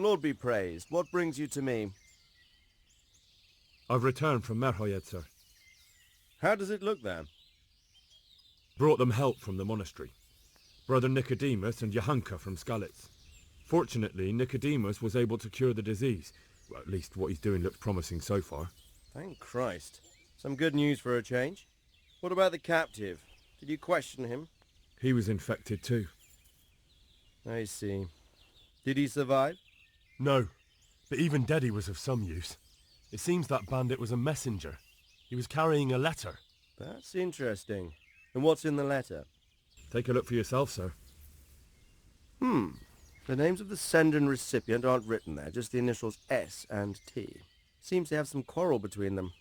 Lord be praised. What brings you to me? I've returned from Merhoyed, sir. How does it look there? Brought them help from the monastery. Brother Nicodemus and Johanka from Skalitz. Fortunately, Nicodemus was able to cure the disease. Well, at least what he's doing looks promising so far. Thank Christ. Some good news for a change. What about the captive? Did you question him? He was infected too. I see. Did he survive? No, but even dead he was of some use. It seems that bandit was a messenger. He was carrying a letter. That's interesting. And what's in the letter? Take a look for yourself, sir. The names of the sender and recipient aren't written there, just the initials S and T. Seems to have some quarrel between them.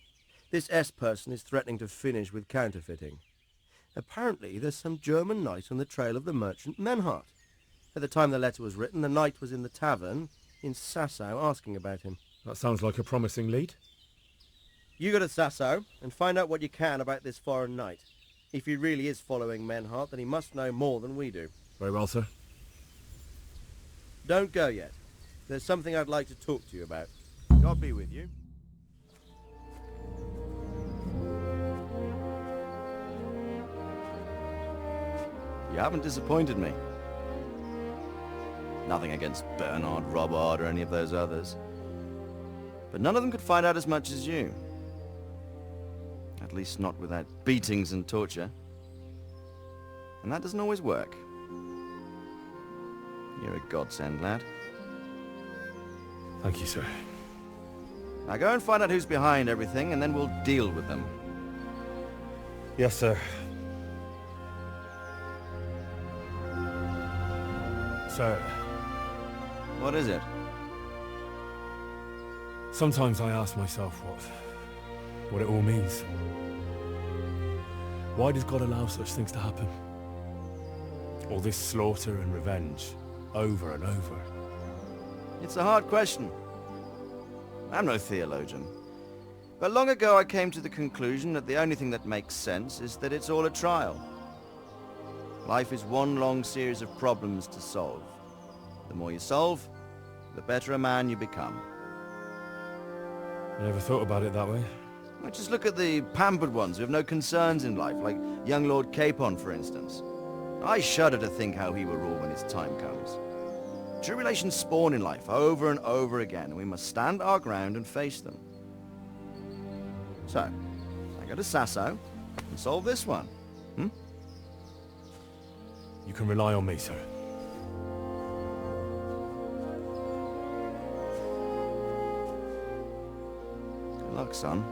This S person is threatening to finish with counterfeiting. Apparently, there's some German knight on the trail of the merchant Menhart. At the time the letter was written, the knight was in the tavern in Sasau asking about him. That sounds like a promising lead. You go to Sasau and find out what you can about this foreign knight. If he really is following Menhart, then he must know more than we do. Very well, sir. Don't go yet. There's something I'd like to talk to you about. God be with you. You haven't disappointed me. Nothing against Bernard, Robert, or any of those others. But none of them could find out as much as you. At least not without beatings and torture. And that doesn't always work. You're a godsend, lad. Thank you, sir. Now go and find out who's behind everything, and then we'll deal with them. Yes, sir. Sir, What is it? sometimes I ask myself what it all means. Why does God allow such things to happen? All this slaughter and revenge, over and over. It's a hard question. I'm no theologian. But long ago I came to the conclusion that the only thing that makes sense is that it's all a trial. Life is one long series of problems to solve. The more you solve, the better a man you become. I never thought about it that way. Well, just look at the pampered ones who have no concerns in life, like young Lord Capon, for instance. I shudder to think how he will rule when his time comes. Tribulations spawn in life over and over again, and we must stand our ground and face them. So, I go to Sasau and solve this one. You can rely on me, sir. Good luck, son.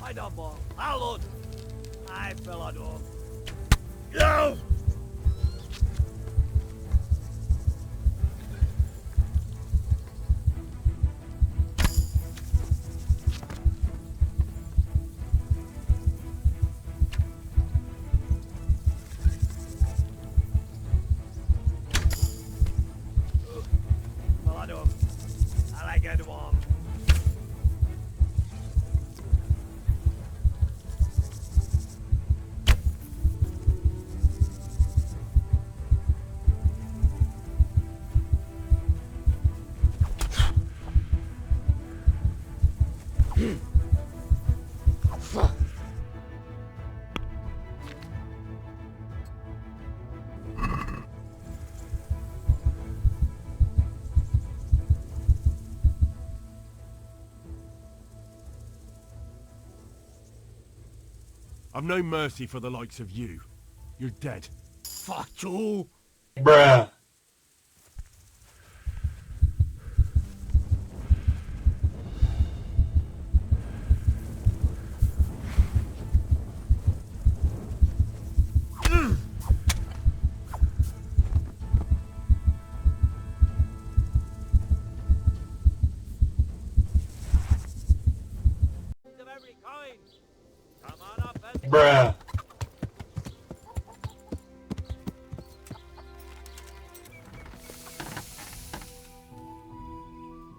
I don't ball. Allod! I fell out of. Yo! I like it warm. I've no mercy for the likes of you. You're dead. Fuck you! Bruh. Of every kind! Come on up and... Bruh.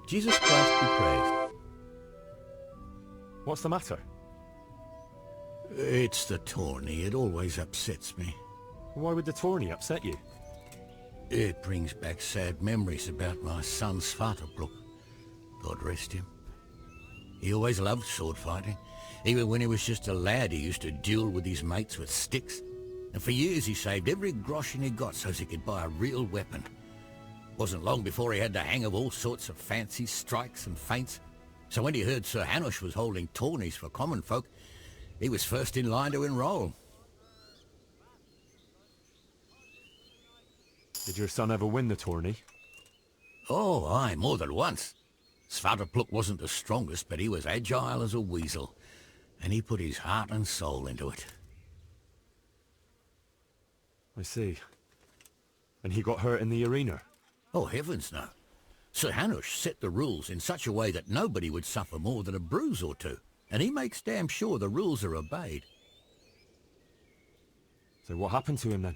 Jesus Christ be praised. What's the matter? It's the tourney. It always upsets me. Why would the tourney upset you? It brings back sad memories about my son Svartalfur. God rest him. He always loved sword fighting. Even when he was just a lad, he used to duel with his mates with sticks. And for years he saved every groschen he got so he could buy a real weapon. Wasn't long before he had the hang of all sorts of fancy strikes and feints. So when he heard Sir Hanush was holding tourneys for common folk, he was first in line to enroll. Did your son ever win the tourney? Oh, aye, more than once. Svartalfur wasn't the strongest, but he was agile as a weasel. And he put his heart and soul into it. I see. And he got hurt in the arena? Oh, heavens no. Sir Hanush set the rules in such a way that nobody would suffer more than a bruise or two. And he makes damn sure the rules are obeyed. So what happened to him then?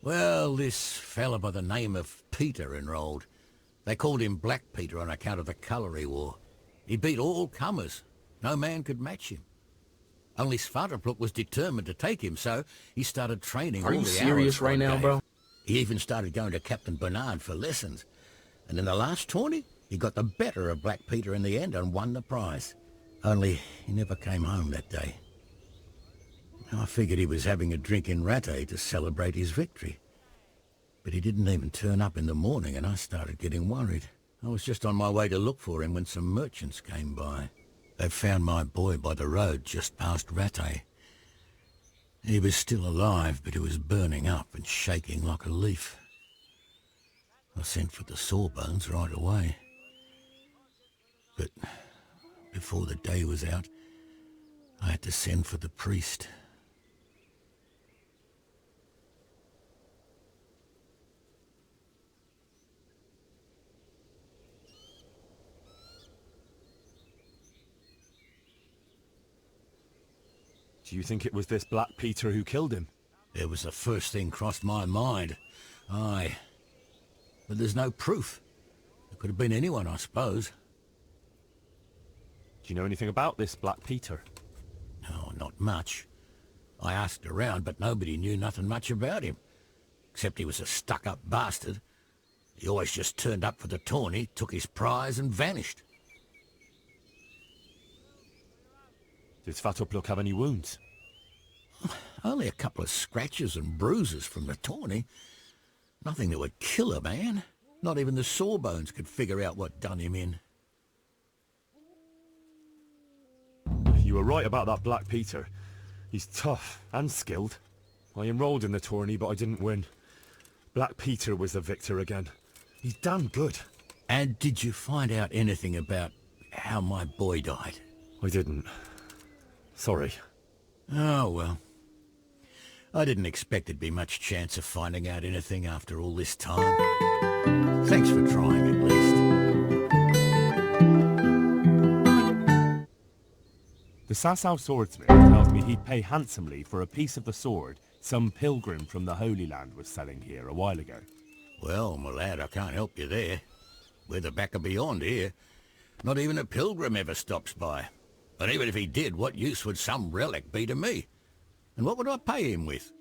Well, this fella by the name of Peter enrolled. They called him Black Peter on account of the colour he wore. He beat all comers. No man could match him. Only Svartalfur was determined to take him, so he started training all the hours. Are you serious right now, bro? He even started going to Captain Bernard for lessons. And in the last tourney, he got the better of Black Peter in the end and won the prize. Only he never came home that day. I figured he was having a drink in Rattay to celebrate his victory. But he didn't even turn up in the morning, and I started getting worried. I was just on my way to look for him when some merchants came by. They found my boy by the road just past Rattay. He was still alive, but he was burning up and shaking like a leaf. I sent for the sawbones right away. But before the day was out, I had to send for the priest. Do you think it was this Black Peter who killed him? It was the first thing crossed my mind. Aye. But there's no proof. It could have been anyone, I suppose. Do you know anything about this Black Peter? No, not much. I asked around, but nobody knew nothing much about him. Except he was a stuck-up bastard. He always just turned up for the tourney, took his prize and vanished. Did Svartalfur have any wounds? Only a couple of scratches and bruises from the tourney. Nothing that would kill a man. Not even the sawbones could figure out what done him in. You were right about that Black Peter. He's tough and skilled. I enrolled in the tourney, but I didn't win. Black Peter was the victor again. He's damn good. And did you find out anything about how my boy died? I didn't. Sorry. Oh, well. I didn't expect there'd be much chance of finding out anything after all this time. Thanks for trying, at least. The Sasau swordsmith tells me he'd pay handsomely for a piece of the sword some pilgrim from the Holy Land was selling here a while ago. Well, my lad, I can't help you there. We're the back of beyond here. Not even a pilgrim ever stops by. And even if he did, what use would some relic be to me? And what would I pay him with?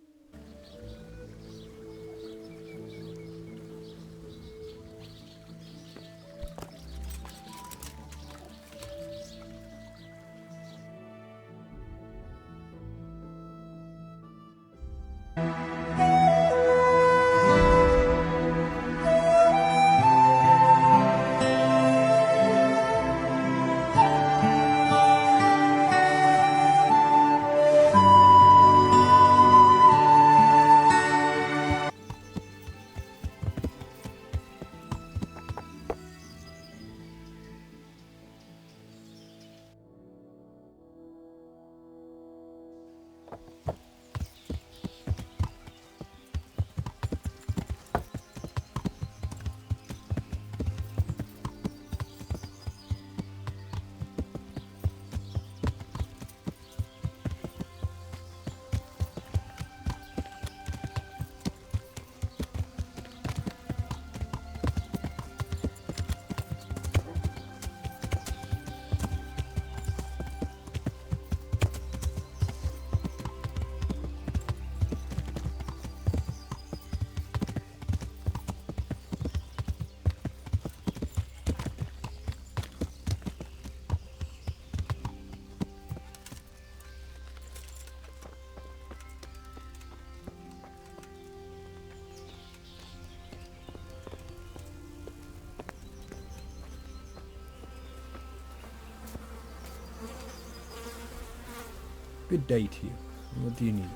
Good day to you. What do you need?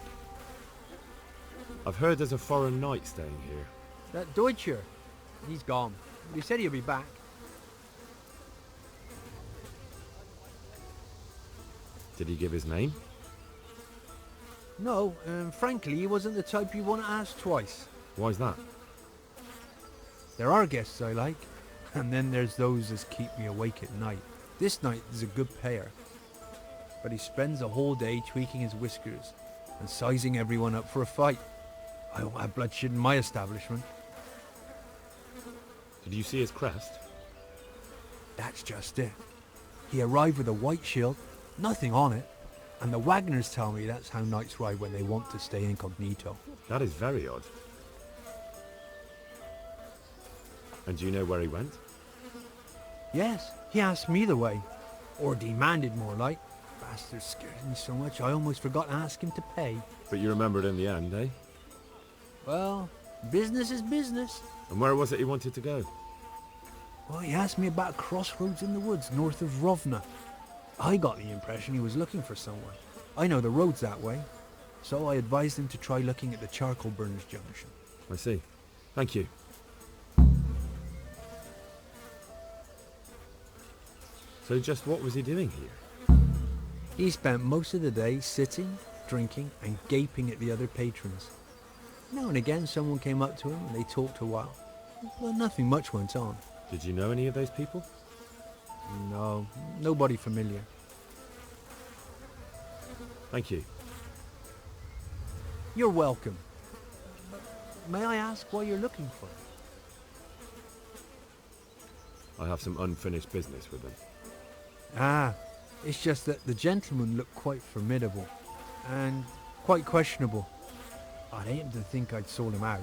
I've heard there's a foreign knight staying here. That Deutscher. He's gone. He said he'll be back. Did he give his name? No, frankly, he wasn't the type you want to ask twice. Why's that? There are guests I like, and then there's those that keep me awake at night. This knight is a good payer, but he spends the whole day tweaking his whiskers and sizing everyone up for a fight. I don't have bloodshed in my establishment. Did you see his crest? That's just it. He arrived with a white shield, nothing on it, and the Wagners tell me that's how knights ride when they want to stay incognito. That is very odd. And do you know where he went? Yes, he asked me the way, or demanded more like. Bastard scared me so much I almost forgot to ask him to pay. But you remembered in the end, eh? Well, business is business. And where was it he wanted to go? Well, he asked me about crossroads in the woods north of Rovna. I got the impression he was looking for someone. I know the roads that way, so I advised him to try looking at the charcoal burners junction. I see. Thank you. So just what was he doing here? He spent most of the day sitting, drinking, and gaping at the other patrons. Now and again someone came up to him and they talked a while, but nothing much went on. Did you know any of those people? No, nobody familiar. Thank you. You're welcome. May I ask why you're looking for him? I have some unfinished business with him. Ah, it's just that the gentleman looked quite formidable and quite questionable. I'd aim to think I'd sold him out.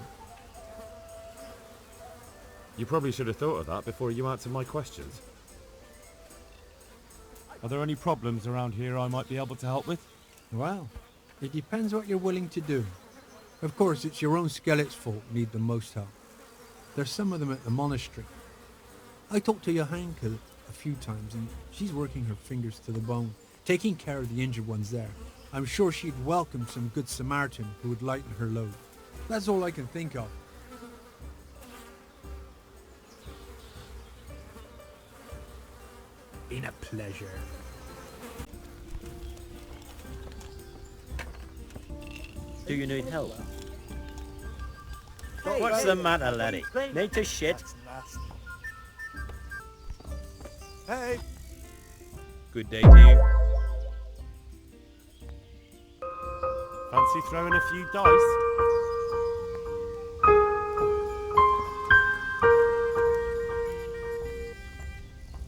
You probably should have thought of that before you answered my questions. Are there any problems around here I might be able to help with? Well, it depends what you're willing to do. Of course, it's your own skelet's fault need the most help. There's some of them at the monastery. I talked to Johanka a few times, and she's working her fingers to the bone, taking care of the injured ones there. I'm sure she'd welcome some good Samaritan who would lighten her load. That's all I can think of. Been a pleasure. Do you need help? What's the matter, laddie? Need to shit? Hey! Good day to you. Fancy throwing a few dice?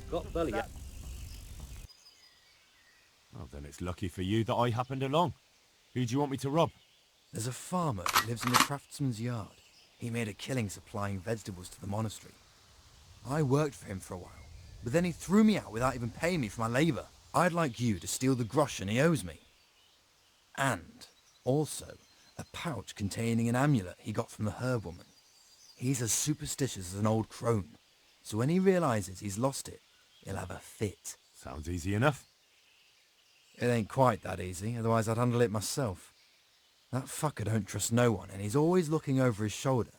Got belly up. Well, then it's lucky for you that I happened along. Who do you want me to rob? There's a farmer who lives in the craftsman's yard. He made a killing supplying vegetables to the monastery. I worked for him for a while, but then he threw me out without even paying me for my labour. I'd like you to steal the groschen he owes me. And also a pouch containing an amulet he got from the herb woman. He's as superstitious as an old crone, so when he realises he's lost it, he'll have a fit. Sounds easy enough. It ain't quite that easy, otherwise I'd handle it myself. That fucker don't trust no one, and he's always looking over his shoulder.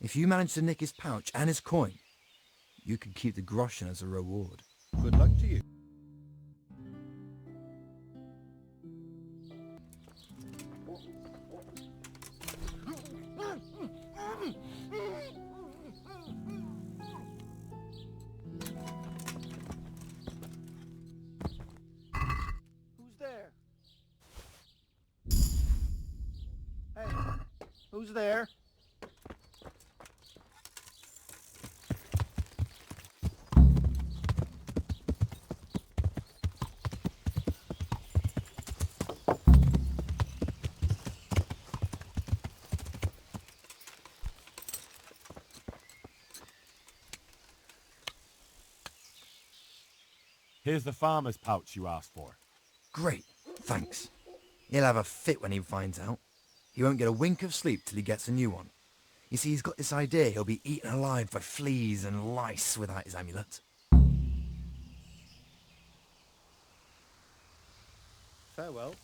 If you manage to nick his pouch and his coin, you can keep the groschen as a reward. Good luck to you. Who's there? Hey, who's there? Here's the farmer's pouch you asked for. Great, thanks. He'll have a fit when he finds out. He won't get a wink of sleep till he gets a new one. You see, he's got this idea he'll be eaten alive by fleas and lice without his amulet. Farewell.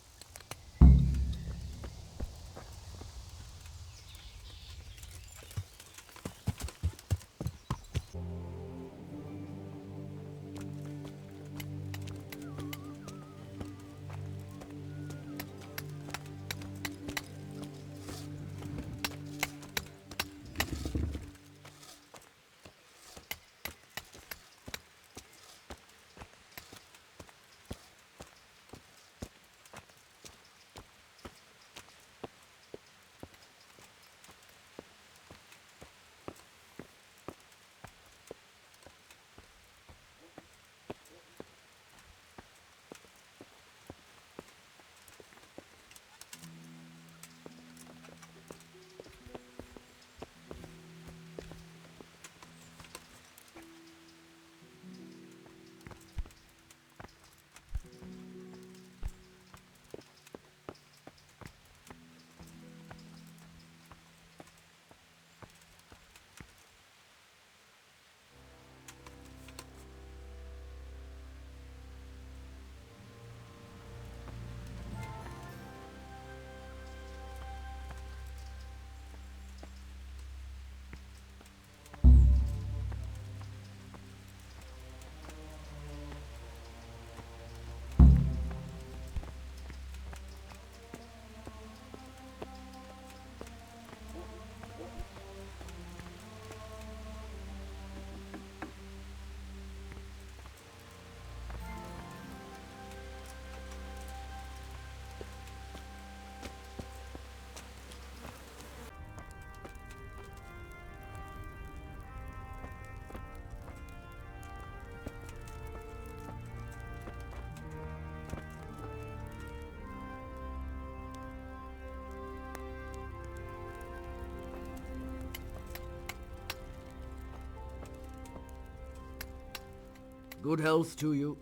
Good health to you.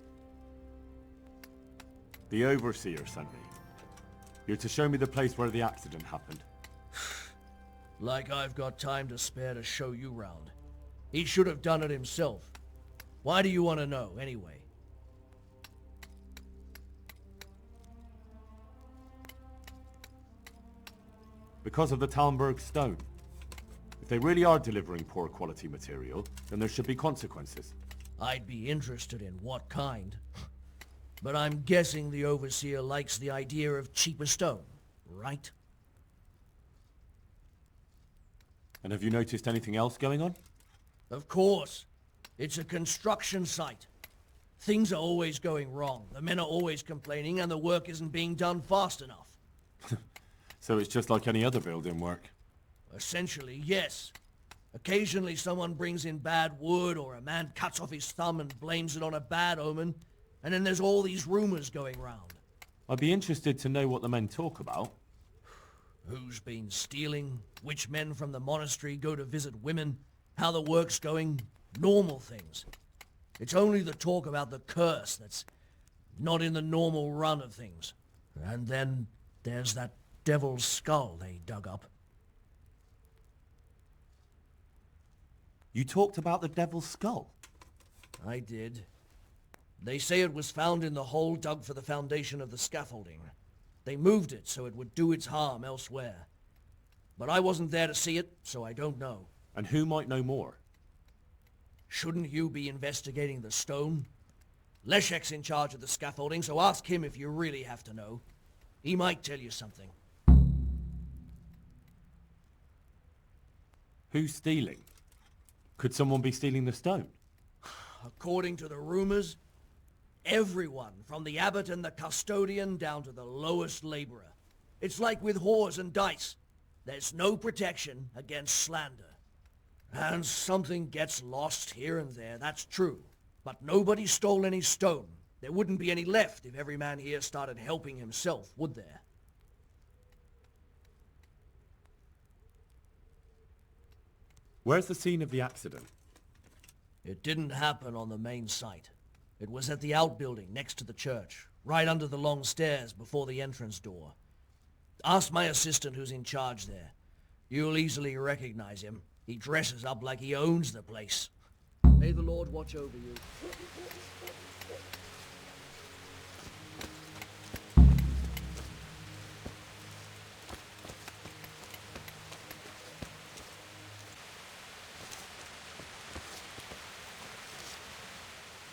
The Overseer sent me. You're to show me the place where the accident happened. Like I've got time to spare to show you round. He should have done it himself. Why do you want to know, anyway? Because of the Talmberg stone. If they really are delivering poor quality material, then there should be consequences. I'd be interested in what kind. But I'm guessing the Overseer likes the idea of cheaper stone, right? And have you noticed anything else going on? Of course. It's a construction site. Things are always going wrong. The men are always complaining and the work isn't being done fast enough. So it's just like any other building work. Essentially, yes. Occasionally someone brings in bad wood or a man cuts off his thumb and blames it on a bad omen. And then there's all these rumors going round. I'd be interested to know what the men talk about. Who's been stealing, which men from the monastery go to visit women, how the work's going, normal things. It's only the talk about the curse that's not in the normal run of things. And then there's that devil's skull they dug up. You talked about the Devil's Skull? I did. They say it was found in the hole dug for the foundation of the scaffolding. They moved it so it would do its harm elsewhere. But I wasn't there to see it, so I don't know. And who might know more? Shouldn't you be investigating the stone? Leszek's in charge of the scaffolding, so ask him if you really have to know. He might tell you something. Who's stealing? Could someone be stealing the stone? According to the rumors, everyone, from the abbot and the custodian down to the lowest laborer. It's like with whores and dice. There's no protection against slander. And something gets lost here and there, that's true. But nobody stole any stone. There wouldn't be any left if every man here started helping himself, would there? Where's the scene of the accident? It didn't happen on the main site. It was at the outbuilding next to the church, right under the long stairs before the entrance door. Ask my assistant who's in charge there. You'll easily recognize him. He dresses up like he owns the place. May the Lord watch over you.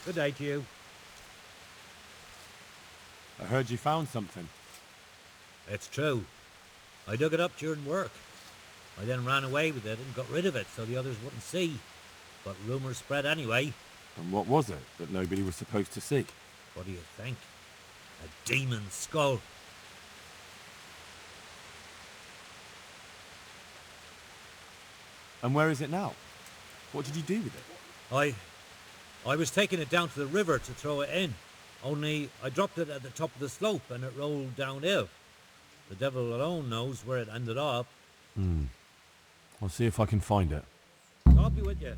Good day to you. I heard you found something. It's true. I dug it up during work. I then ran away with it and got rid of it so the others wouldn't see. But rumours spread anyway. And what was it that nobody was supposed to see? What do you think? A demon skull. And where is it now? What did you do with it? I was taking it down to the river to throw it in. Only I dropped it at the top of the slope and it rolled downhill. The devil alone knows where it ended up. I'll see if I can find it. I'll be with you.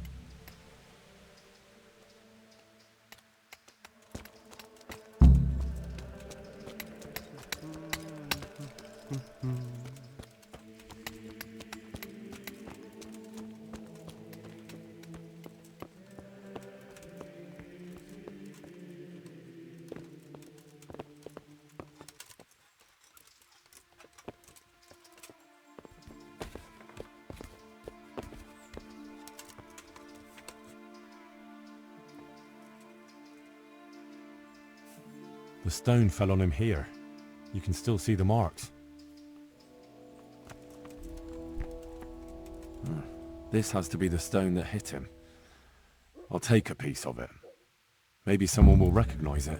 The stone fell on him here. You can still see the marks. This has to be the stone that hit him. I'll take a piece of it. Maybe someone will recognize it.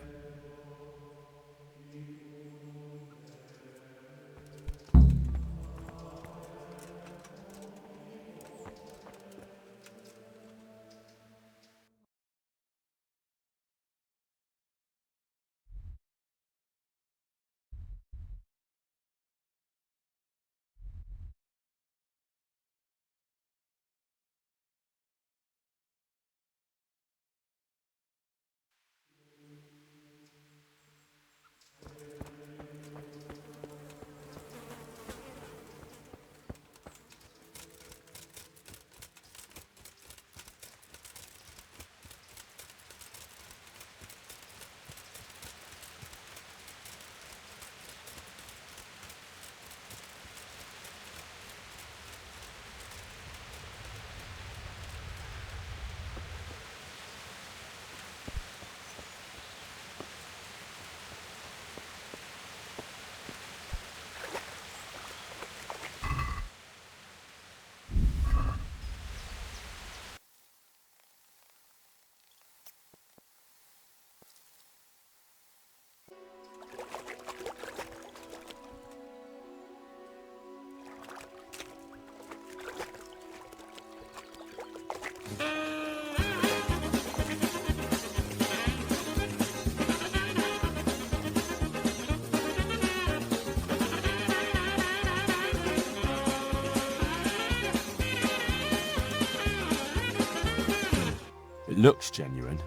looks genuine,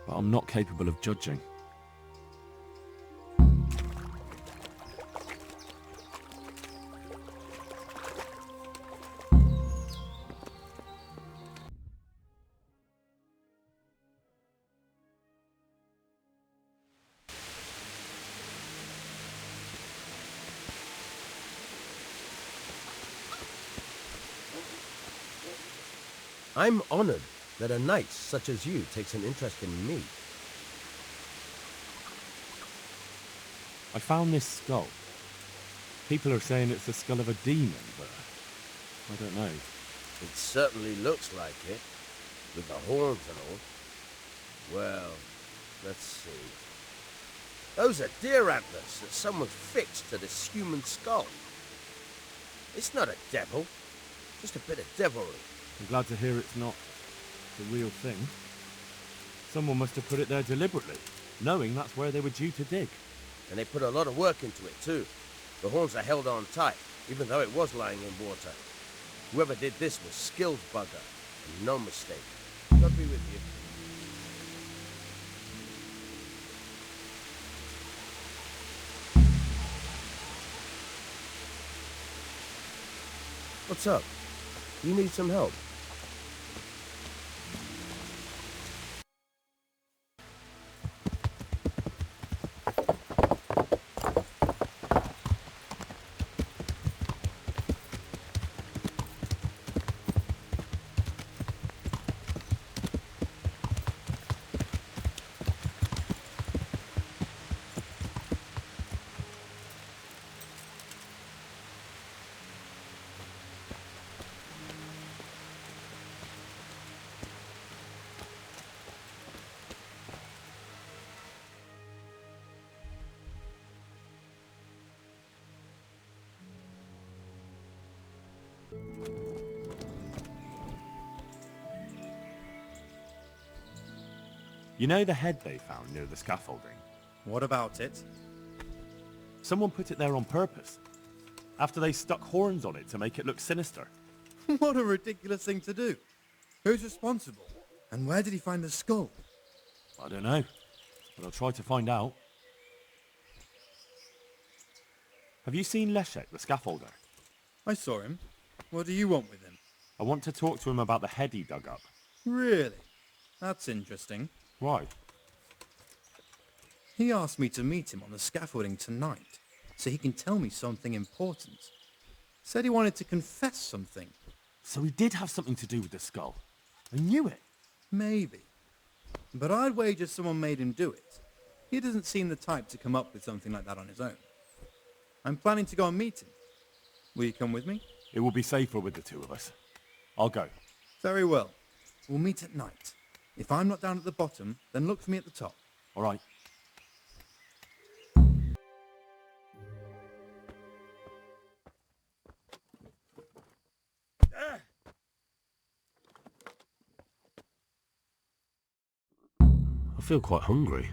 but I'm not capable of judging. I'm honored that a knight such as you takes an interest in me. I found this skull. People are saying it's the skull of a demon, but I don't know. It certainly looks like it, with the horns and all. Well, let's see. Those are deer antlers that someone's fixed to this human skull. It's not a devil, just a bit of devilry. I'm glad to hear it's not the real thing. Someone must have put it there deliberately, knowing that's where they were due to dig. And they put a lot of work into it too. The horns are held on tight, even though it was lying in water. Whoever did this was skilled bugger, and no mistake. God be with you. What's up? You need some help? You know the head they found near the scaffolding? What about it? Someone put it there on purpose, after they stuck horns on it to make it look sinister. What a ridiculous thing to do. Who's responsible? And where did he find the skull? I don't know, but I'll try to find out. Have you seen Leszek, the scaffolder? I saw him. What do you want with him? I want to talk to him about the head he dug up. Really? That's interesting. Why? He asked me to meet him on the scaffolding tonight, so he can tell me something important. Said he wanted to confess something. So he did have something to do with the skull. I knew it. Maybe. But I'd wager someone made him do it. He doesn't seem the type to come up with something like that on his own. I'm planning to go and meet him. Will you come with me? It will be safer with the two of us. I'll go. Very well. We'll meet at night. If I'm not down at the bottom, then look for me at the top. All right. I feel quite hungry.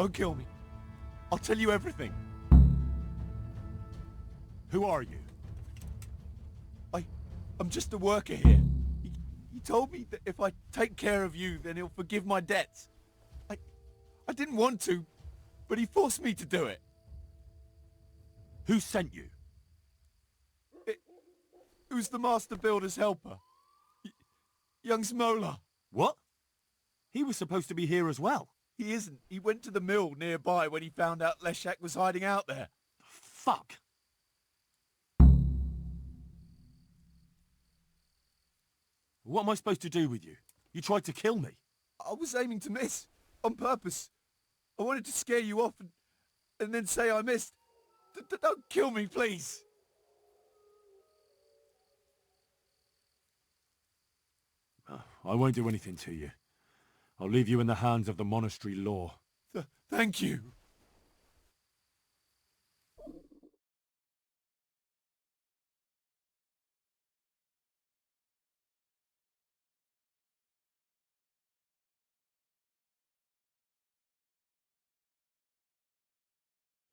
Don't kill me. I'll tell you everything. Who are you? I'm just a worker here. He told me that if I take care of you, then he'll forgive my debts. I didn't want to, but he forced me to do it. Who sent you? It was the master builder's helper. Young Smola. What? He was supposed to be here as well. He isn't. He went to the mill nearby when he found out Leshak was hiding out there. Fuck. What am I supposed to do with you? You tried to kill me. I was aiming to miss. On purpose. I wanted to scare you off and then say I missed. Don't kill me, please. I won't do anything to you. I'll leave you in the hands of the monastery law. Thank you.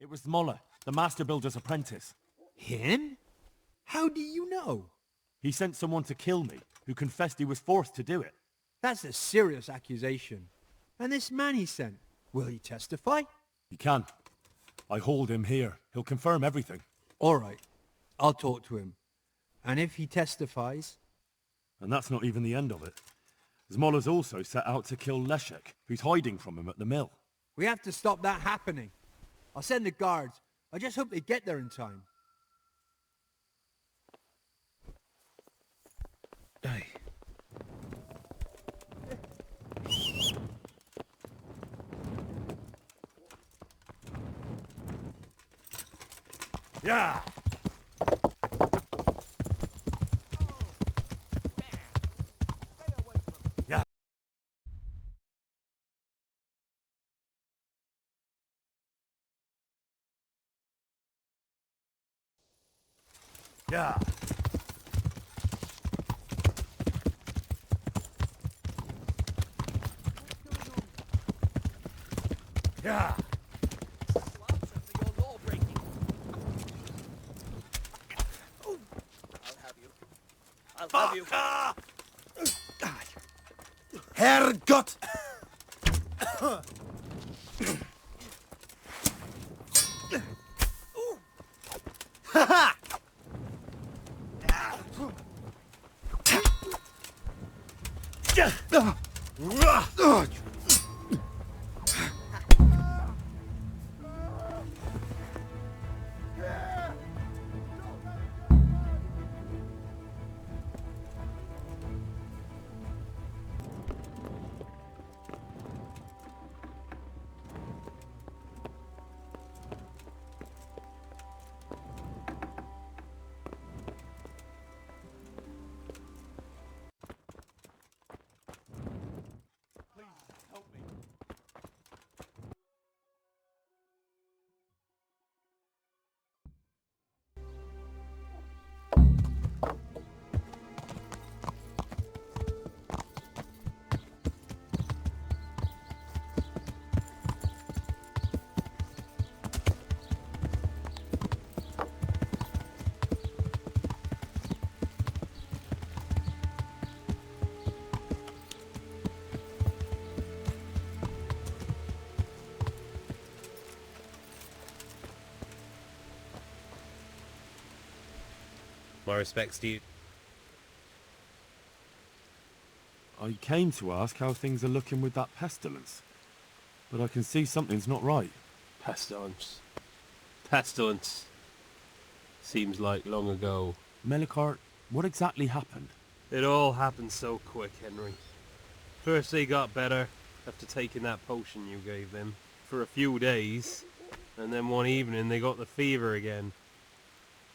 It was Moller, the master builder's apprentice. Him? How do you know? He sent someone to kill me, who confessed he was forced to do it. That's a serious accusation. And this man he sent, will he testify? He can. I hold him here. He'll confirm everything. All right. I'll talk to him. And if he testifies... And that's not even the end of it. Zmola's also set out to kill Leshek, who's hiding from him at the mill. We have to stop that happening. I'll send the guards. I just hope they get there in time. Aye. Yeah! Yeah! Yeah! Yeah! I'll have you. Herrgott! My respects to you. I came to ask how things are looking with that pestilence. But I can see something's not right. Pestilence. Pestilence. Seems like long ago. Melikart, what exactly happened? It all happened so quick, Henry. First they got better after taking that potion you gave them for a few days, and then one evening they got the fever again.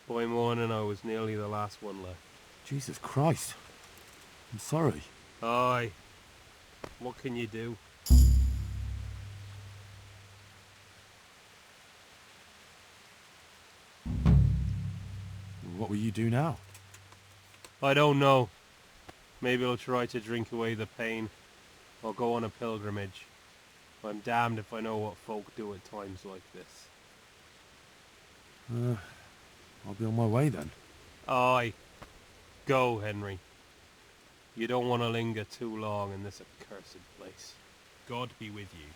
By morning I was nearly the last one left. Jesus Christ. I'm sorry. Aye. What can you do? What will you do now? I don't know. Maybe I'll try to drink away the pain, or go on a pilgrimage. I'm damned if I know what folk do at times like this. I'll be on my way then. Aye. Go, Henry. You don't want to linger too long in this accursed place. God be with you.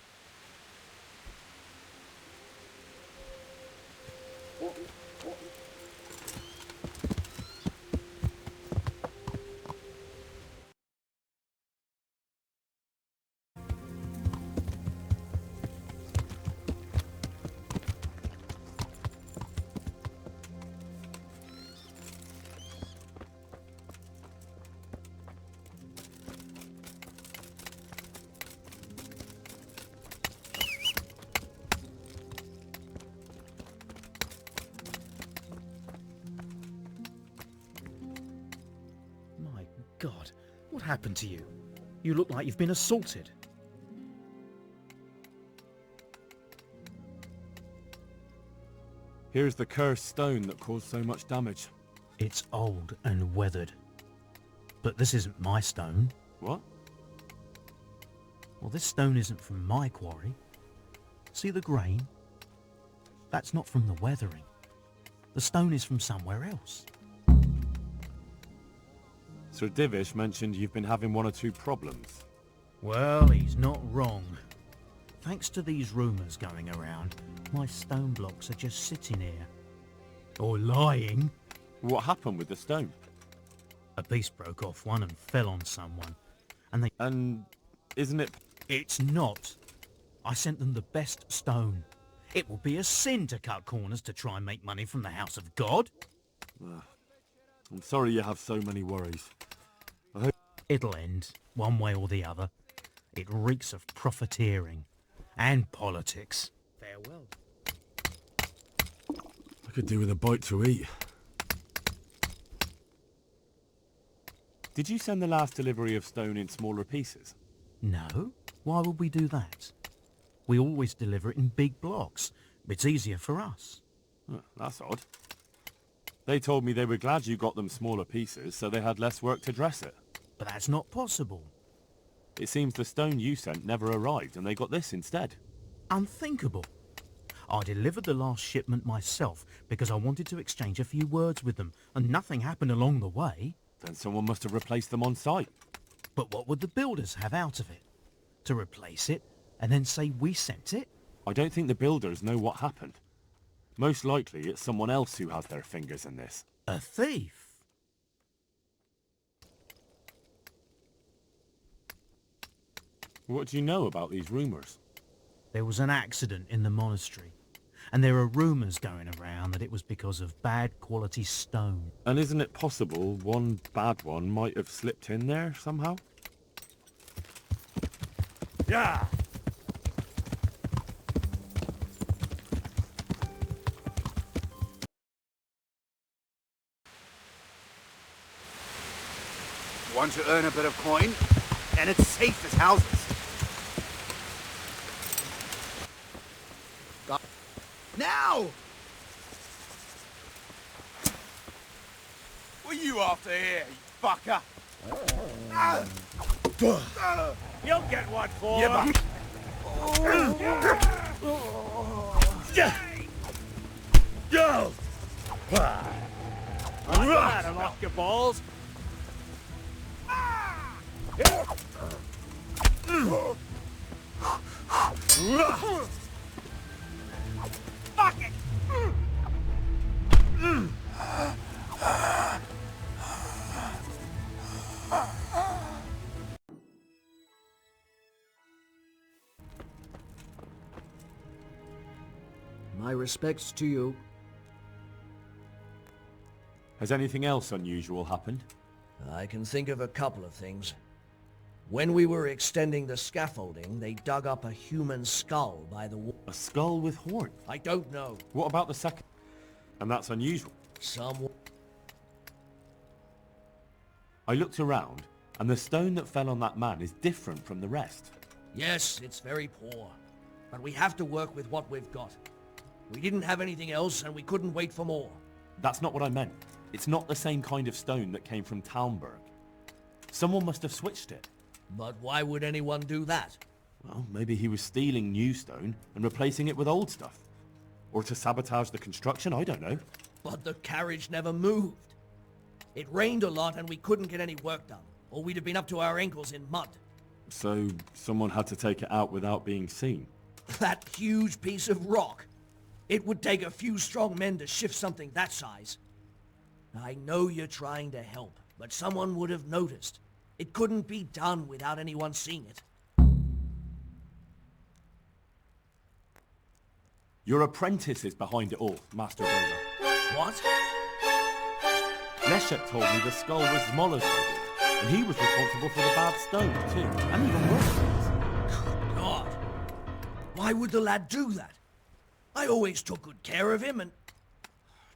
My God, what happened to you? You look like you've been assaulted. Here's the cursed stone that caused so much damage. It's old and weathered. But this isn't my stone. What? Well, this stone isn't from my quarry. See the grain? That's not from the weathering. The stone is from somewhere else. Sir Divish mentioned you've been having one or two problems. Well, he's not wrong. Thanks to these rumours going around, my stone blocks are just sitting here. Or lying. What happened with the stone? A piece broke off one and fell on someone. And isn't it... It's not. I sent them the best stone. It will be a sin to cut corners to try and make money from the house of God. I'm sorry you have so many worries. It'll end, one way or the other. It reeks of profiteering and politics. Farewell. I could do with a bite to eat. Did you send the last delivery of stone in smaller pieces? No. Why would we do that? We always deliver it in big blocks. It's easier for us. That's odd. They told me they were glad you got them smaller pieces, so they had less work to dress it. But that's not possible. It seems the stone you sent never arrived, and they got this instead. Unthinkable. I delivered the last shipment myself because I wanted to exchange a few words with them, and nothing happened along the way. Then someone must have replaced them on site. But what would the builders have out of it? To replace it, and then say we sent it? I don't think the builders know what happened. Most likely it's someone else who has their fingers in this. A thief? What do you know about these rumours? There was an accident in the monastery, and there are rumours going around that it was because of bad quality stone. And isn't it possible one bad one might have slipped in there somehow? Yeah! Want to earn a bit of coin? And it's safe as houses. Now! What are you after here, you fucker? You'll get one for Yeah, him. Go! That'll knock your balls. Fuck it! My respects to you. Has anything else unusual happened? I can think of a couple of things. When we were extending the scaffolding, they dug up a human skull by the wall. A skull with horn? I don't know. What about the second? And that's unusual. I looked around, and the stone that fell on that man is different from the rest. Yes, it's very poor. But we have to work with what we've got. We didn't have anything else, and we couldn't wait for more. That's not what I meant. It's not the same kind of stone that came from Talmberg. Someone must have switched it. But why would anyone do that? Well, maybe he was stealing new stone and replacing it with old stuff. Or to sabotage the construction, I don't know. But the carriage never moved. It rained a lot and we couldn't get any work done, or we'd have been up to our ankles in mud. So someone had to take it out without being seen. That huge piece of rock. It would take a few strong men to shift something that size. I know you're trying to help, but someone would have noticed. It couldn't be done without anyone seeing it. Your apprentice is behind it all, Master Builder. What? Leshek told me the skull was Zmola's idea, and he was responsible for the bad stone, too, and even worse things. Good God. Why would the lad do that? I always took good care of him and...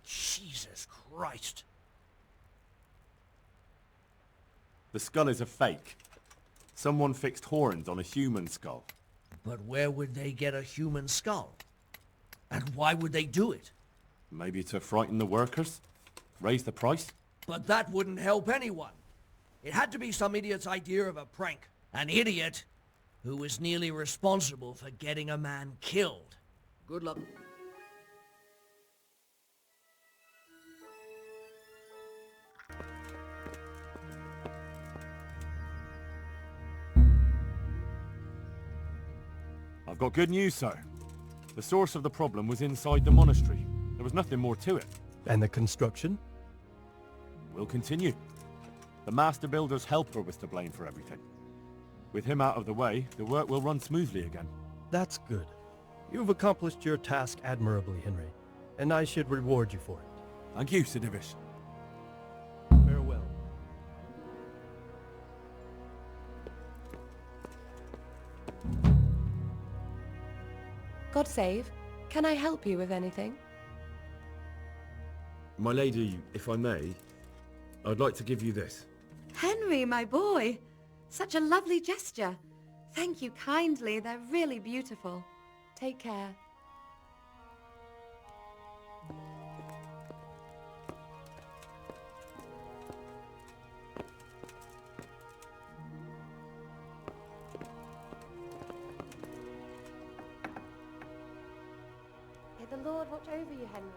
Jesus Christ. The skull is a fake. Someone fixed horns on a human skull. But where would they get a human skull? And why would they do it? Maybe to frighten the workers? Raise the price? But that wouldn't help anyone. It had to be some idiot's idea of a prank. An idiot who was nearly responsible for getting a man killed. Good luck. I've got good news, sir. The source of the problem was inside the monastery. There was nothing more to it. And the construction? We'll continue. The Master Builder's helper was to blame for everything. With him out of the way, the work will run smoothly again. That's good. You've accomplished your task admirably, Henry, and I should reward you for it. Thank you, Sidivish. Farewell. God save. Can I help you with anything? My lady, if I may, I'd like to give you this. Henry, my boy. Such a lovely gesture. Thank you kindly. They're really beautiful. Take care. May the Lord watch over you, Henry.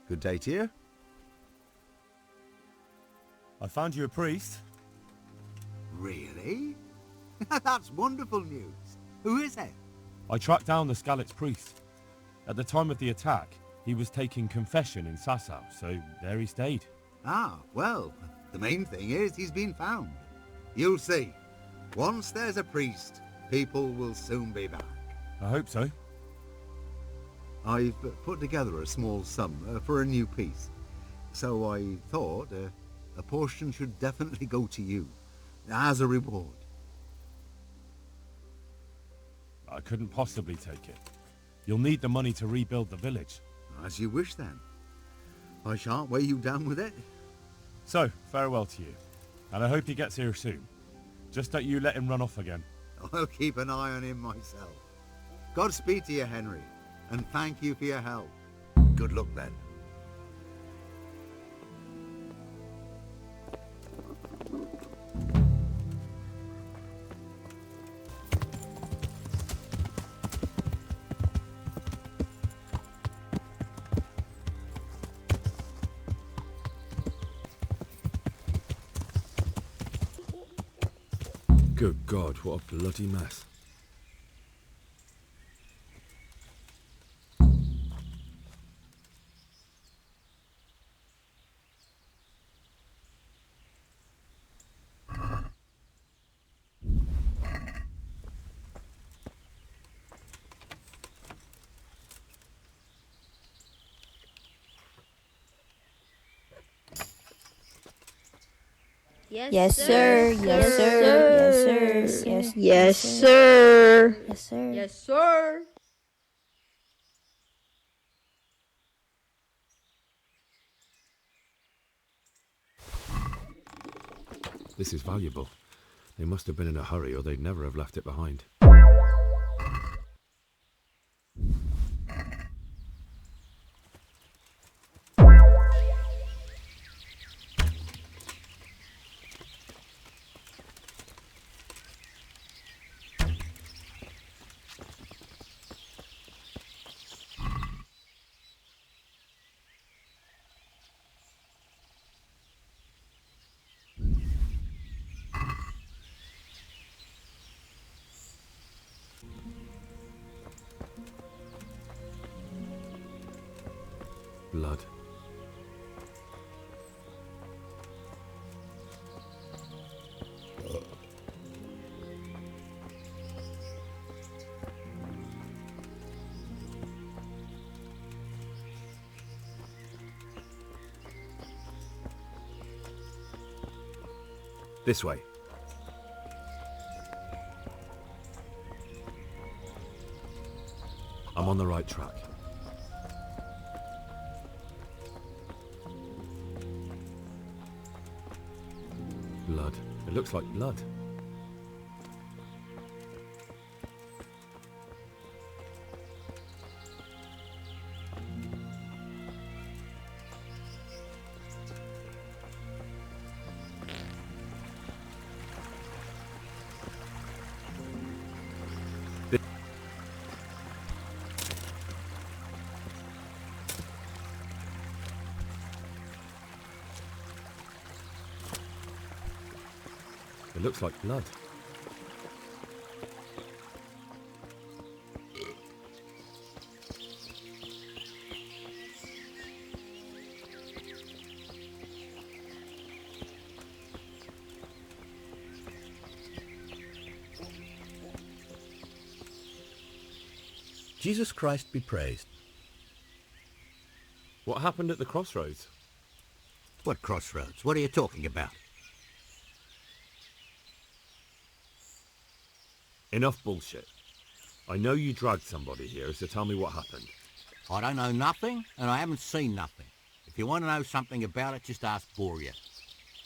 Good day to you. I found you a priest. Really? That's wonderful news. Who is it? I tracked down the Skalitz priest. At the time of the attack, he was taking confession in Sasau, so there he stayed. Ah, well, the main thing is he's been found. You'll see. Once there's a priest, people will soon be back. I hope so. I've put together a small sum for a new piece, so I thought a portion should definitely go to you, as a reward. I couldn't possibly take it. You'll need the money to rebuild the village. As you wish then. I shan't weigh you down with it. So, farewell to you. And I hope he gets here soon. Just don't you let him run off again. I'll keep an eye on him myself. Godspeed to you, Henry, and thank you for your help. Good luck then. Good God, what a bloody mess. Yes, sir. Yes, sir. Yes, sir. Yes, Yes, sir. Yes, sir. Yes, sir. This is valuable. They must have been in a hurry or they'd never have left it behind. Blood. This way. I'm on the right track. Blood. It looks like blood. It looks like blood. Jesus Christ be praised. What happened at the crossroads? What crossroads? What are you talking about? Enough bullshit. I know you dragged somebody here, so tell me what happened. I don't know nothing, and I haven't seen nothing. If you want to know something about it, just ask Boria.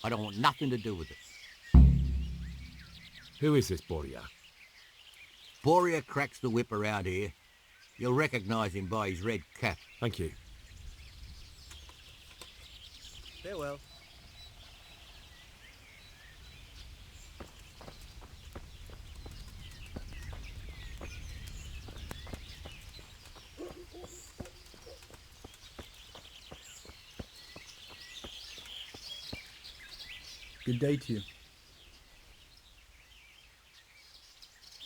I don't want nothing to do with it. Who is this Boria? Boria cracks the whip around here. You'll recognise him by his red cap. Thank you. Farewell. Good day to you.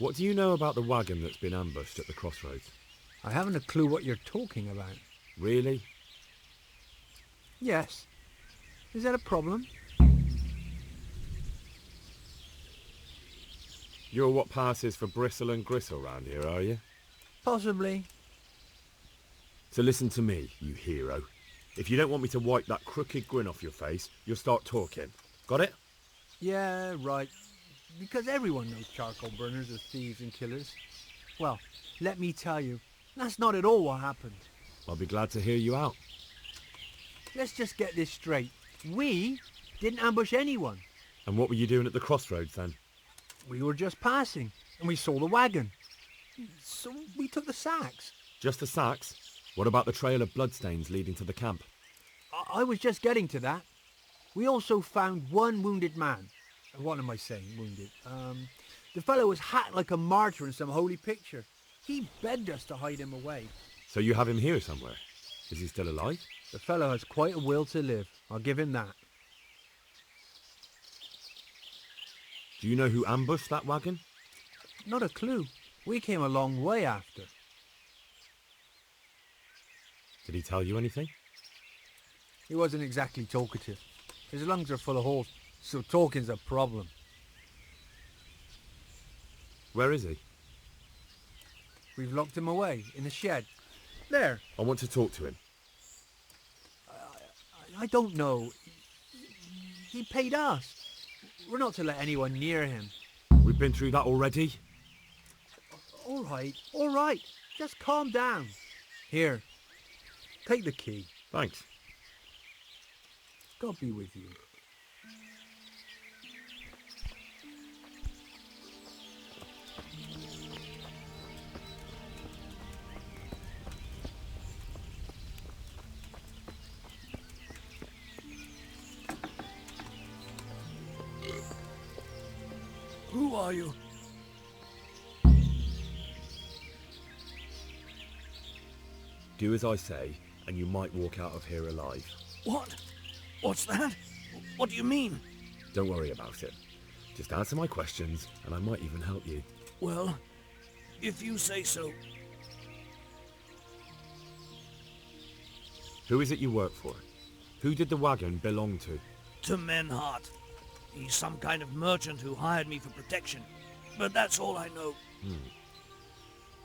What do you know about the wagon that's been ambushed at the crossroads? I haven't a clue what you're talking about. Really? Yes. Is that a problem? You're what passes for bristle and gristle round here, are you? Possibly. So listen to me, you hero. If you don't want me to wipe that crooked grin off your face, you'll start talking. Got it? Yeah, right. Because everyone knows charcoal burners are thieves and killers. Well, let me tell you, that's not at all what happened. I'll be glad to hear you out. Let's just get this straight. We didn't ambush anyone. And what were you doing at the crossroads then? We were just passing, and we saw the wagon. So we took the sacks. Just the sacks? What about the trail of bloodstains leading to the camp? I was just getting to that. We also found one wounded man. What am I saying, wounded? The fellow was hacked like a martyr in some holy picture. He begged us to hide him away. So you have him here somewhere? Is he still alive? The fellow has quite a will to live. I'll give him that. Do you know who ambushed that wagon? Not a clue. We came a long way after. Did he tell you anything? He wasn't exactly talkative. His lungs are full of holes, so talking's a problem. Where is he? We've locked him away, in the shed. There. I want to talk to him. I don't know. He paid us. We're not to let anyone near him. We've been through that already. All right. Just calm down. Here, take the key. Thanks. God be with you. Who are you? Do as I say, and you might walk out of here alive. What? What's that? What do you mean? Don't worry about it. Just answer my questions, and I might even help you. Well, if you say so. Who is it you work for? Who did the wagon belong to? To Menhart. He's some kind of merchant who hired me for protection. But that's all I know.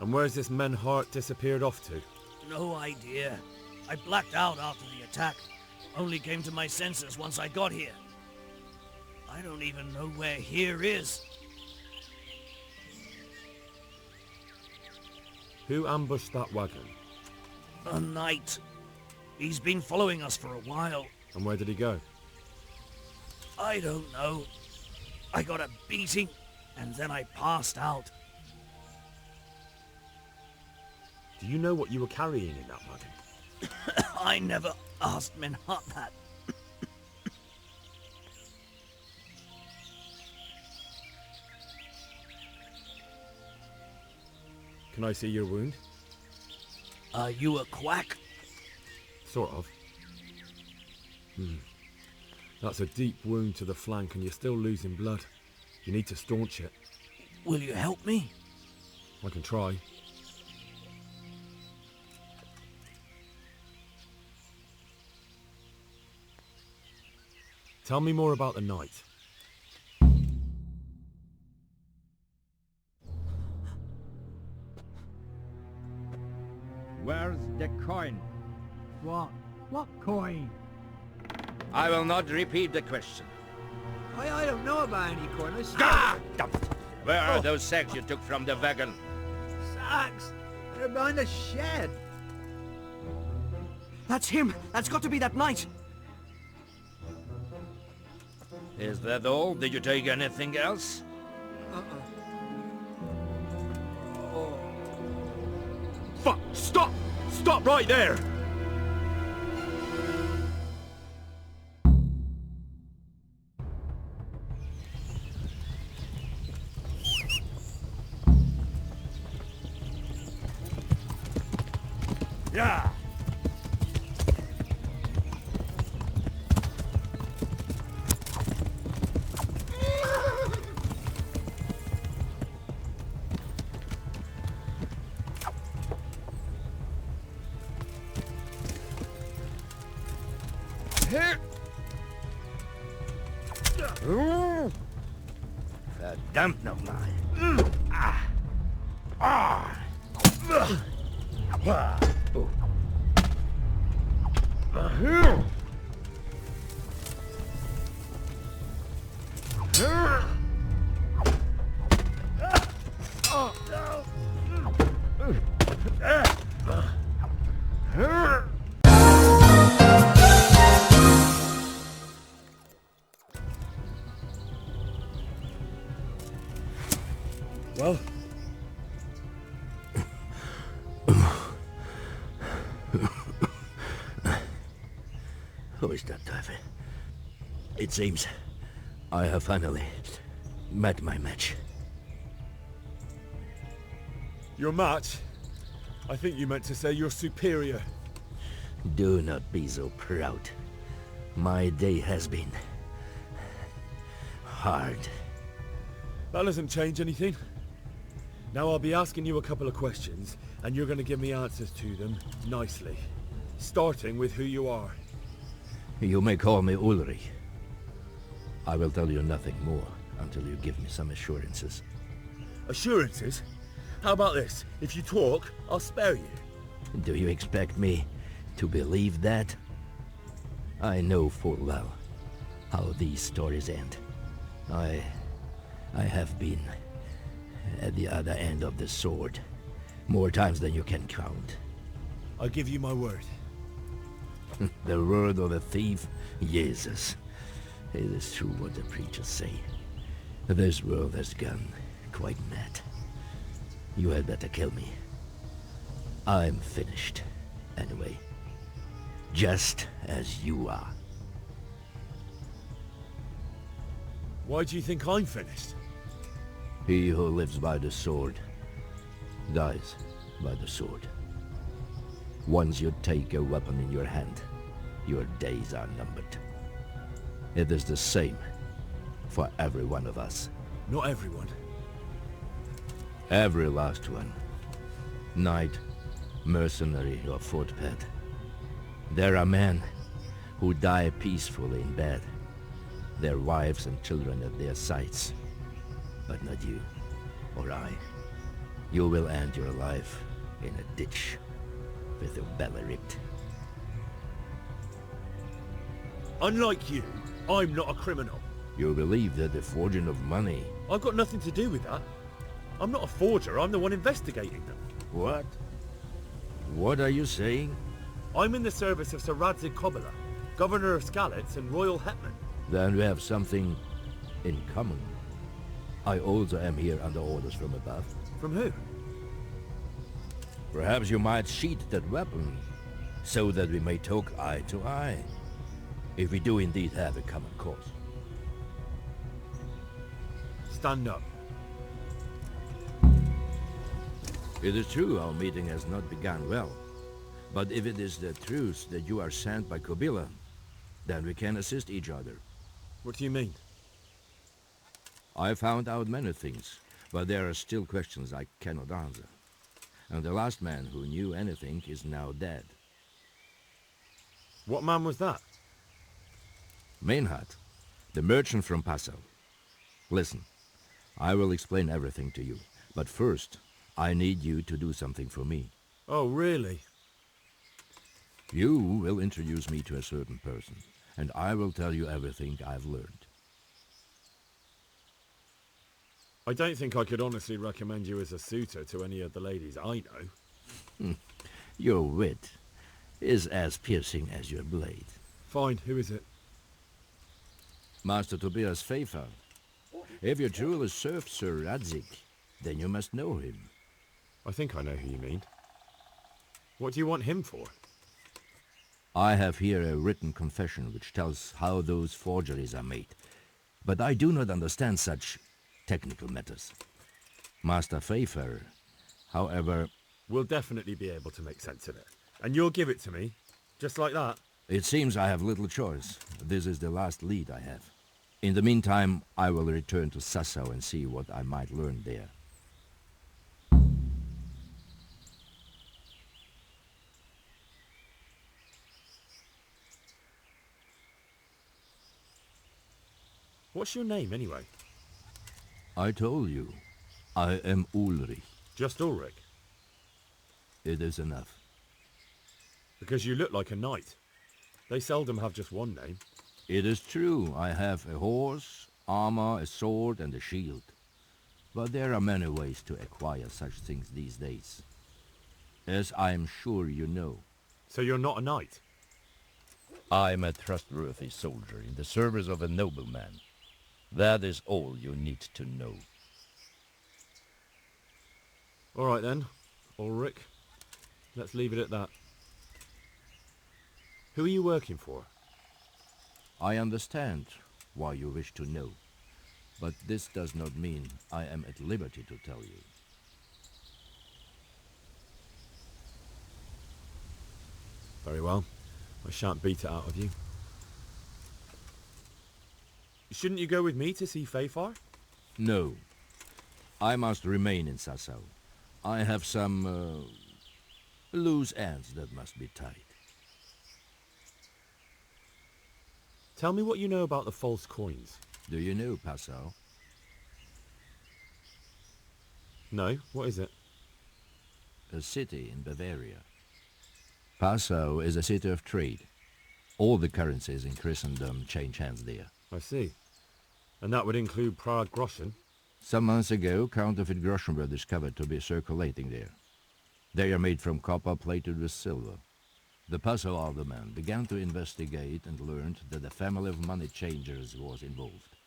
And where's this Menhart disappeared off to? No idea. I blacked out after the attack. Only came to my senses once I got here. I don't even know where here is. Who ambushed that wagon? A knight. He's been following us for a while. And where did he go? I don't know. I got a beating, and then I passed out. Do you know what you were carrying in that wagon? I never asked Menhart that. Can I see your wound? Are you a quack? Sort of. That's a deep wound to the flank and you're still losing blood. You need to staunch it. Will you help me? I can try. Tell me more about the night. Where's the coin? What? What coin? I will not repeat the question. I don't know about any coin. Where are those sacks you took from the wagon? Sacks! They're behind the shed. That's him! That's got to be that knight! Is that all? Did you take anything else? Fuck! Stop! Stop right there! Yeah! Verdammt nochmal. Well? Who is that, Teufel? It seems I have finally met my match. Your match? I think you meant to say your superior. Do not be so proud. My day has been hard. That doesn't change anything. Now I'll be asking you a couple of questions, and you're going to give me answers to them nicely. Starting with who you are. You may call me Ulrich. I will tell you nothing more until you give me some assurances. Assurances? How about this? If you talk, I'll spare you. Do you expect me to believe that? I know full well how these stories end. I have been at the other end of the sword more times than you can count. I give you my word. The word of a thief? Jesus. It is true what the preachers say. This world has gone quite mad. You had better kill me. I'm finished, anyway. Just as you are. Why do you think I'm finished? He who lives by the sword dies by the sword. Once you take a weapon in your hand, your days are numbered. It is the same for every one of us. Not everyone. Every last one. Knight, mercenary, or footpad. There are men who die peacefully in bed, their wives and children at their sides. But not you, or I. You will end your life in a ditch, with your belly ripped. Unlike you, I'm not a criminal. You believe that the forging of money... I've got nothing to do with that. I'm not a forger, I'm the one investigating them. What? What are you saying? I'm in the service of Sir Radzig Kobyla, Governor of Skalitz and Royal Hetman. Then we have something in common. I also am here under orders from above. From who? Perhaps you might sheath that weapon, so that we may talk eye to eye. If we do indeed have a common cause. Stand up. It is true our meeting has not begun well. But if it is the truth that you are sent by Kobyla, then we can assist each other. What do you mean? I found out many things, but there are still questions I cannot answer. And the last man who knew anything is now dead. What man was that? Mainhard, the merchant from Passau. Listen, I will explain everything to you, but first, I need you to do something for me. Oh, really? You will introduce me to a certain person, and I will tell you everything I've learned. I don't think I could honestly recommend you as a suitor to any of the ladies I know. Your wit is as piercing as your blade. Fine, who is it? Master Tobias Pfeiffer. If you truly served Sir Radzig, then you must know him. I think I know who you mean. What do you want him for? I have here a written confession which tells how those forgeries are made, but I do not understand such technical matters. Master Pfeiffer, however... We'll definitely be able to make sense of it. And you'll give it to me, just like that? It seems I have little choice. This is the last lead I have. In the meantime, I will return to Sassau and see what I might learn there. What's your name, anyway? I told you. I am Ulrich. Just Ulrich? It is enough. Because you look like a knight. They seldom have just one name. It is true. I have a horse, armor, a sword, and a shield. But there are many ways to acquire such things these days. As I am sure you know. So you're not a knight? I am a trustworthy soldier in the service of a nobleman. That is all you need to know. All right then, Ulrich. Let's leave it at that. Who are you working for? I understand why you wish to know, but this does not mean I am at liberty to tell you. Very well. I shan't beat it out of you. Shouldn't you go with me to see Pfeiffer? No. I must remain in Sassau. I have some loose ends that must be tied. Tell me what you know about the false coins. Do you know Passau? No, what is it? A city in Bavaria. Passau is a city of trade. All the currencies in Christendom change hands there. I see. And that would include Prague groschen? Some months ago, counterfeit groschen were discovered to be circulating there. They are made from copper plated with silver. The Passau alderman began to investigate and learned that a family of money changers was involved.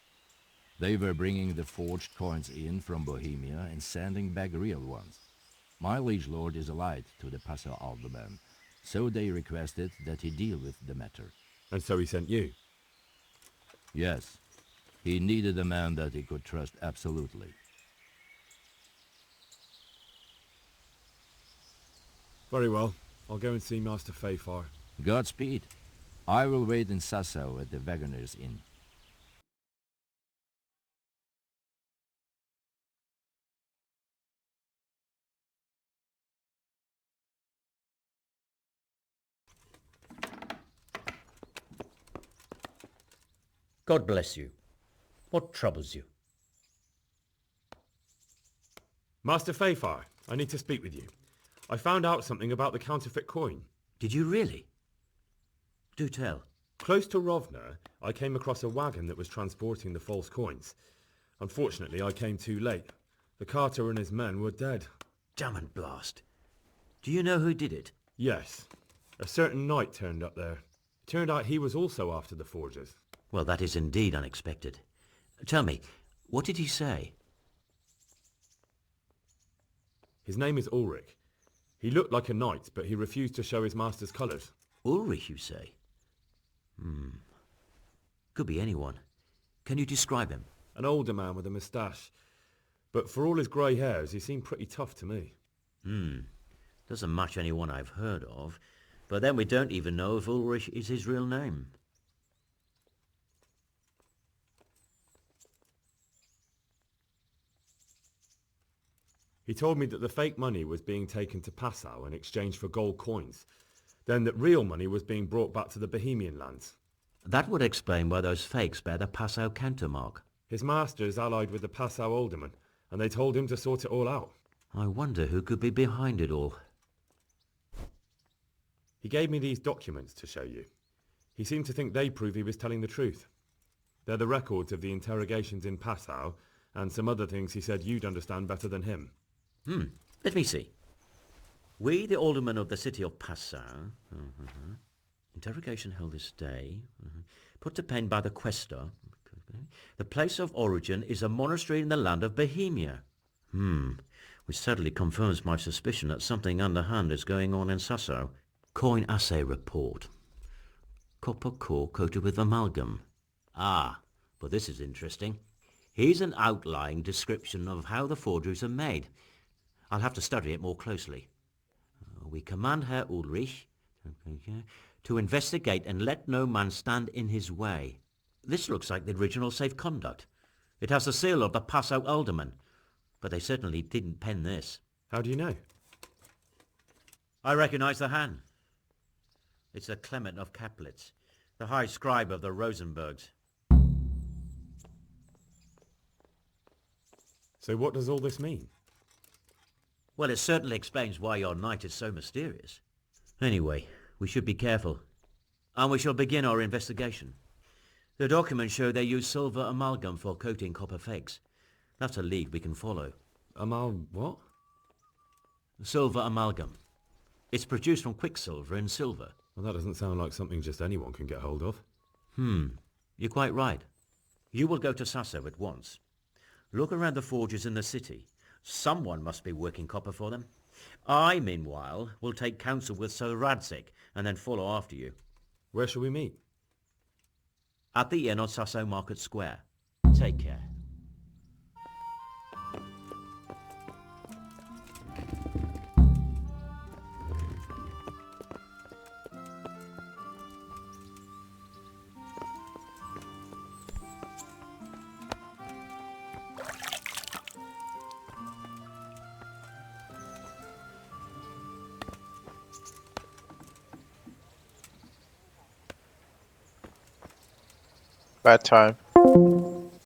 They were bringing the forged coins in from Bohemia and sending back real ones. My liege lord is allied to the Passau alderman, so they requested that he deal with the matter. And so he sent you? Yes. He needed a man that he could trust absolutely. Very well. I'll go and see Master Fayfar. Godspeed. I will wait in Sassau at the Wagoner's Inn. God bless you. What troubles you? Master Fayfar, I need to speak with you. I found out something about the counterfeit coin. Did you really? Do tell. Close to Rovna, I came across a wagon that was transporting the false coins. Unfortunately, I came too late. The carter and his men were dead. Damn and blast. Do you know who did it? Yes. A certain knight turned up there. It turned out he was also after the forgers. Well, that is indeed unexpected. Tell me, what did he say? His name is Ulrich. He looked like a knight, but he refused to show his master's colours. Ulrich, you say? Could be anyone. Can you describe him? An older man with a moustache. But for all his grey hairs, he seemed pretty tough to me. Doesn't match anyone I've heard of. But then we don't even know if Ulrich is his real name. He told me that the fake money was being taken to Passau in exchange for gold coins. Then that real money was being brought back to the Bohemian lands. That would explain why those fakes bear the Passau countermark. His master is allied with the Passau alderman, and they told him to sort it all out. I wonder who could be behind it all. He gave me these documents to show you. He seemed to think they prove he was telling the truth. They're the records of the interrogations in Passau, and some other things he said you'd understand better than him. Let me see. We, the aldermen of the city of Passau, interrogation held this day, put to pen by the quaestor. The place of origin is a monastery in the land of Bohemia. Which certainly confirms my suspicion that something underhand is going on in Sassau. Coin assay report. Copper core coated with amalgam. But this is interesting. Here's an outlying description of how the forgeries are made. I'll have to study it more closely. We command Herr Ulrich to investigate and let no man stand in his way. This looks like the original safe conduct. It has the seal of the Passau alderman, but they certainly didn't pen this. How do you know? I recognize the hand. It's the Clement of Kaplitz, the high scribe of the Rosenbergs. So what does all this mean? Well, it certainly explains why your knight is so mysterious. Anyway, we should be careful. And we shall begin our investigation. The documents show they use silver amalgam for coating copper fakes. That's a lead we can follow. What? Silver amalgam. It's produced from quicksilver and silver. Well, that doesn't sound like something just anyone can get hold of. You're quite right. You will go to Sassau at once. Look around the forges in the city. Someone must be working copper for them. I, meanwhile, will take counsel with Sir Radzik and then follow after you. Where shall we meet? At the inn on Sassau Market Square. Take care. Bad time.